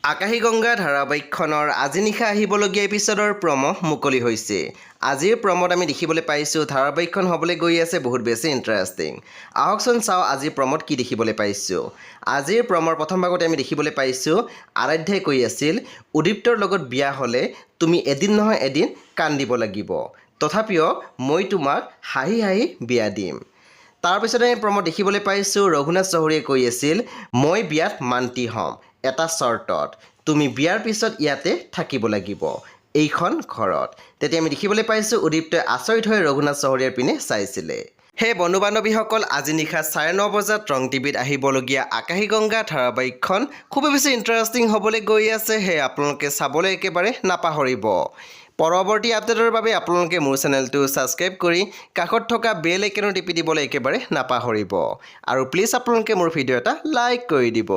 আকাশীগংগা ধাৰাবাহিকখনৰ আজি নিশা আহিবলগীয়া এপিছডৰ প্ৰমো মুকলি হৈছে। আজিৰ প্ৰমোত আমি দেখিবলৈ পাইছোঁ ধাৰাবাহিকখন হ'বলৈ গৈ আছে বহুত বেছি ইণ্টাৰেষ্টিং। আহকচোন চাওঁ আজিৰ প্ৰমোত কি দেখিবলৈ পাইছোঁ। আজিৰ প্ৰমৰ প্ৰথম ভাগতে আমি দেখিবলৈ পাইছোঁ আৰাধ্যাই কৈ আছিল উদীপ্তৰ লগত বিয়া হ'লে তুমি এদিন নহয় এদিন কান্দিব লাগিব, তথাপিও মই তোমাক হাঁহি হাঁহি বিয়া দিম। তাৰপিছতে আমি প্ৰমোত দেখিবলৈ পাইছোঁ ৰঘুনাথ চৌধুৰীয়ে কৈ আছিল মই বিয়াত মান্তি হ'ম এটা চৰ্তত, তুমি বিয়াৰ পিছত ইয়াতে থাকিব লাগিব এইখন ঘৰত। তেতিয়া আমি দেখিবলৈ পাইছোঁ উদীপ্তই আচৰিত হৈ ৰঘুনাথ চৌধুৰীৰ পিনে চাইছিলে। সেই বন্ধু বান্ধৱীসকল আজি নিশা 9:30 বজাত ৰং টিভিত আহিবলগীয়া আকাশীগংগা ধাৰাবাহিকখন খুবেই বেছি ইণ্টাৰেষ্টিং হ'বলৈ গৈ আছে। সেয়ে আপোনালোকে চাবলৈ একেবাৰে নাপাহৰিব। পৰৱৰ্তী আপডেটৰ বাবে আপোনালোকে মোৰ চেনেলটো ছাবস্ক্ৰাইব কৰি কাষত থকা বেল আইকনত টিপি দিবলৈ একেবাৰে নাপাহৰিব। আৰু প্লিজ আপোনালোকে মোৰ ভিডিঅ' এটা লাইক কৰি দিব।